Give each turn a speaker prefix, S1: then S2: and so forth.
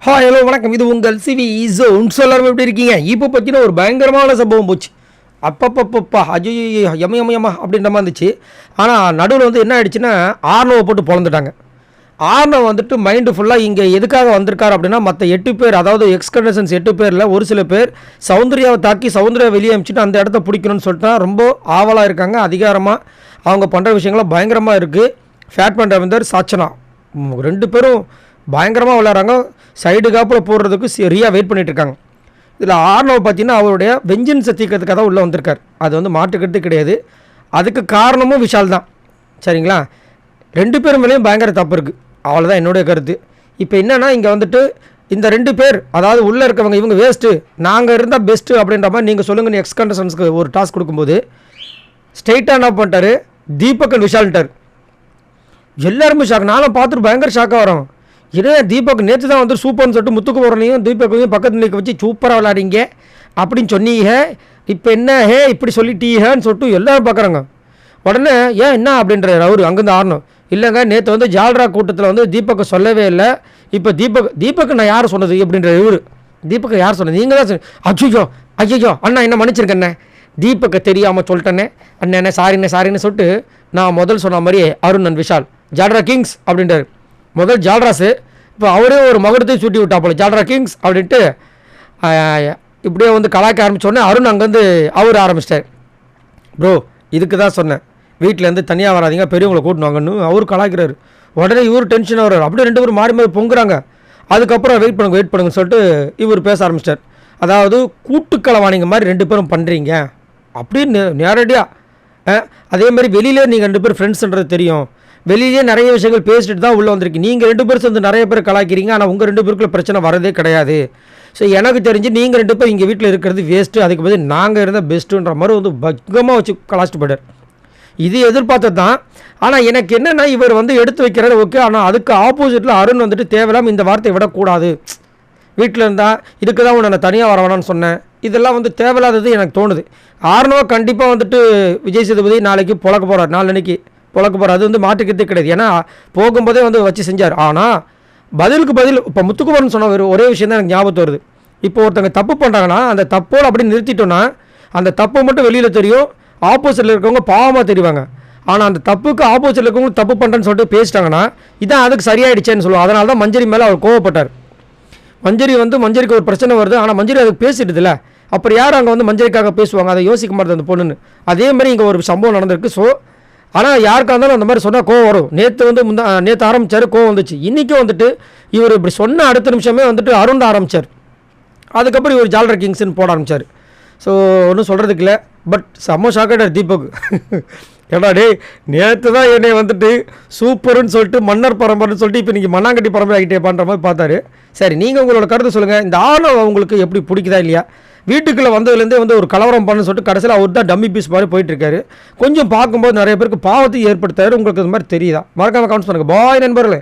S1: Hi hello வணக்கம். இது உங்கள் சிவி ஜோன். எல்லாரும் எப்படி இருக்கீங்க? இப்போ பார்த்தீங்கன்னா ஒரு பயங்கரமான சம்பவம் போச்சு. அப்பப்பப்பப்பா அஜய் யம அப்படின்ற மாதிரி இருந்துச்சு. ஆனால் நடுவில் வந்து என்ன ஆயிடுச்சுன்னா ஆர்னோவை போட்டு பொழந்துட்டாங்க. ஆர்னோ வந்துட்டு மைண்டு ஃபுல்லாக இங்கே எதுக்காக வந்திருக்காரு அப்படின்னா மற்ற 8 பேர், அதாவது எக்ஸ்கண்டன்ஸ் 8 பேரில் ஒரு சில பேர் சௌந்தர்யாவை தாக்கி சௌந்தர்யா வெளியே அமிச்சிட்டு அந்த இடத்த பிடிக்கணும்னு சொல்லிட்டு ரொம்ப ஆவலாக இருக்காங்க. அதிகாரமாக அவங்க பண்ணுற விஷயங்கள்லாம் பயங்கரமாக இருக்குது. ஃபேட்மேன் ரவீந்தர், சாச்சனா 2 பேரும் பயங்கரமாக விளையாடுறாங்க. சைடு காப்பில் போடுறதுக்கு சரியாக வெயிட் பண்ணிகிட்டு இருக்காங்க. இதில் ஆர்னவ் பார்த்தீங்கன்னா அவருடைய வெஞ்சன்ஸை தீக்கிறதுக்காக தான் உள்ளே வந்திருக்கார். அது வந்து மாட்டுக்கிறது கிடையாது. அதுக்கு காரணமும் விஷால் தான். சரிங்களா? 2 பேர் மேலேயும் பயங்கர தப்பு இருக்குது. அவ்வளோதான் என்னுடைய கருத்து. இப்போ என்னென்னா இங்கே வந்துட்டு இந்த 2 பேர், அதாவது உள்ளே இருக்கவங்க இவங்க வேஸ்ட்டு, நாங்கள் இருந்தால் பெஸ்ட்டு அப்படின்ற மாதிரி நீங்கள் சொல்லுங்கன்னு எக்ஸ் கண்டஸ்டன்ஸ்க்கு ஒரு டாஸ்க் கொடுக்கும்போது ஸ்ட்ரெயிட்டாக என்ன பண்ணிட்டார், தீபக் அண்ட் விஷால்ட்டார். எல்லாருமே ஷாக். நானும் பார்த்துட்டு பயங்கர ஷாக்காக வரோம். ஏன்னா தீபக் நேற்று தான் வந்து சூப்பர்னு சொல்லிட்டு முத்துக்கு போகிறனையும் தீபக்கையும் பக்கத்து நிற்க வச்சு சூப்பராக விளையாடிங்க அப்படின்னு சொன்னீங்க. இப்போ என்ன இப்படி சொல்லிட்டீங்கன்னு சொல்லிட்டு எல்லோரும் பார்க்குறாங்க. உடனே ஏன் என்ன அப்படின்றார் அவர் அங்கேருந்து ஆடணும். இல்லைங்க, நேற்று வந்து ஜால்ரா கூட்டத்தில் வந்து தீபக்கை சொல்லவே இல்லை. இப்போ தீபக்கு நான் யார் சொன்னது அப்படின்ற இவர். தீபக்கை யார் சொன்னது? நீங்கள் தான் சொன்ன. ஐயோ அண்ணா என்ன மன்னிச்சிருக்கண்ணே, தீபக்கை தெரியாமல் சொல்லிட்டேன்னே அண்ணே, சாரின்னு சொல்லிட்டு நான் முதல் சொன்ன மாதிரியே அருண் அண்ட் விஷால் ஜால்ரா கிங்ஸ் அப்படின்றார். முதல் ஜால்ராஸு, இப்போ அவரே ஒரு மகுடத்தையும் சுட்டி விட்டா போல ஜால்ரா கிங்ஸ் அப்படின்ட்டு இப்படியே வந்து கலாய்க்க ஆரம்பித்தோடனே அருண் அங்கேருந்து அவர் ஆரம்பிச்சிட்டார். ப்ரோ இதுக்கு தான் சொன்னேன், வீட்டிலேருந்து தனியாக வராதிங்க, பெரியவங்களை கூட்டின்னு வாங்கன்னு அவர் கலாய்க்கிறாரு. உடனே இவர் டென்ஷன் வர்றாரு. அப்படியே 2 பேரும் மாறி பொங்குறாங்க. அதுக்கப்புறம் வெயிட் பண்ணுங்கன்னு சொல்லிட்டு இவர் பேச ஆரம்பிச்சிட்டார். அதாவது கூட்டுக்களவாணிங்க மாதிரி 2 பேரும் பண்ணுறீங்க அப்படின்னு நேரடியாக. அதே மாதிரி வெளியிலே நீங்கள் 2 பேர் ஃப்ரெண்ட்ஸ்ன்றது தெரியும், வெளியிலே நிறைய விஷயங்கள் பேசிட்டு தான் உள்ளே வந்திருக்கு. நீங்கள் 2 பேர் சேர்ந்து நிறைய பேர் கலாய்க்கிறீங்க, ஆனால் உங்கள் 2 பேருக்குள்ள பிரச்சனை வரதே கிடையாது. ஸோ எனக்கு தெரிஞ்சு நீங்கள் 2 பேர் இங்கே வீட்டில் இருக்கிறது வேஸ்ட்டு, அதுக்கு பதில் நாங்கள் இருந்தால் பெஸ்ட்டுன்ற மாதிரி வந்து பக்கமாக வச்சு கலாச்சிட்டு போயிட்டார். இது எதிர்பார்த்தது தான். ஆனால் எனக்கு என்னென்னா இவர் வந்து எடுத்து வைக்கிறாரு ஓகே, ஆனால் அதுக்கு ஆப்போசிட்டில் அருண் வந்துட்டு தேவையில்லாமல் இந்த வார்த்தையை விடக்கூடாது. வீட்டில் இருந்தால் இதுக்கு தான் உன்னை நான் தனியாக வர வேணான்னு சொன்னேன். இதெல்லாம் வந்து தேவையில்லாதது எனக்கு தோணுது. ஆர்னோ கண்டிப்பாக வந்துட்டு விஜய் சேதுபதி நாளைக்கு பொழக்க போகிறார், நாளன்னைக்கு பொழக்க போகிறார். அது வந்து மாட்டுக்கிறதே கிடையாது. ஏன்னா போகும்போதே வந்து வச்சு செஞ்சார். ஆனால் பதிலுக்கு பதில் இப்போ முத்துக்குமரன் சொன்ன ஒரே விஷயம் தான் எனக்கு ஞாபகத்து வருது. இப்போ ஒருத்தங்க தப்பு பண்ணுறாங்கன்னா அந்த தப்போடு அப்படி நிறுத்திட்டோன்னா அந்த தப்பு மட்டும் வெளியில் தெரியும், ஆப்போசிட்டில் இருக்கவங்க பாவமாக தெரிவாங்க. ஆனால் அந்த தப்புக்கு ஆப்போசிட்டில் இருக்கவங்க தப்பு பண்ணுறேன்னு சொல்லிட்டு பேசிட்டாங்கன்னா இதான் அதுக்கு சரியாயிடுச்சேன்னு சொல்லுவோம். அதனால தான் மஞ்சரி மேலே அவர் கோவப்பட்டார். மஞ்சரிக்கு ஒரு பிரச்சனை வருது, ஆனால் மஞ்சரி அதுக்கு பேசிட்டு இல்லை. அப்புறம் யார் அங்கே வந்து மஞ்சரிக்காக பேசுவாங்க? அதை யோசிக்க மாட்டேது அந்த பொண்ணுன்னு. அதே மாதிரி இங்கே ஒரு சம்பவம் நடந்திருக்கு. ஸோ ஆனால் யாருக்காக இருந்தாலும் அந்த மாதிரி சொன்னால் கோவம் வரும். நேற்று ஆரம்பித்தார், கோவம் வந்துச்சு. இன்றைக்கும் வந்துட்டு இவர் இப்படி சொன்ன அடுத்த நிமிஷமே வந்துட்டு அருண் ஆரம்பித்தார். அதுக்கப்புறம் இவர் ஜால்ரா கிங்ஸ்ன்னு போட ஆரம்பித்தார். ஸோ ஒன்றும் சொல்கிறதுக்கு இல்லை. பட் செம்ம ஷாக்காட்டார் தீபக். ஏடா டே, நேற்று தான் என்னை வந்துட்டு சூப்பர்னு சொல்லிட்டு மன்னர் பரம்பரைன்னு சொல்லிட்டு இப்போ நீங்கள் மண்ணாங்கட்டி பரம்பரை ஆகிட்டே பண்ணுற மாதிரி பார்த்தாரு. சரி, நீங்கள் உங்களோட கருத்து சொல்லுங்கள். இந்த ஆணவம் உங்களுக்கு எப்படி பிடிக்குதா இல்லையா? வீட்டுக்குள்ளே வந்ததுலேருந்தே வந்து ஒரு கலவரம் பண்ணு சொல்லிட்டு கடைசியில் அவர் தான் டம்மி பீஸ் மாதிரி போயிட்டுருக்காரு. கொஞ்சம் பார்க்கும்போது நிறைய பேருக்கு பாவத்தை ஏற்படுத்தாரு. உங்களுக்கு அது மாதிரி தெரியுதா? மறக்காமல் கமெண்ட்ஸ் பண்ணுங்கள். பாய் நண்பர்களே.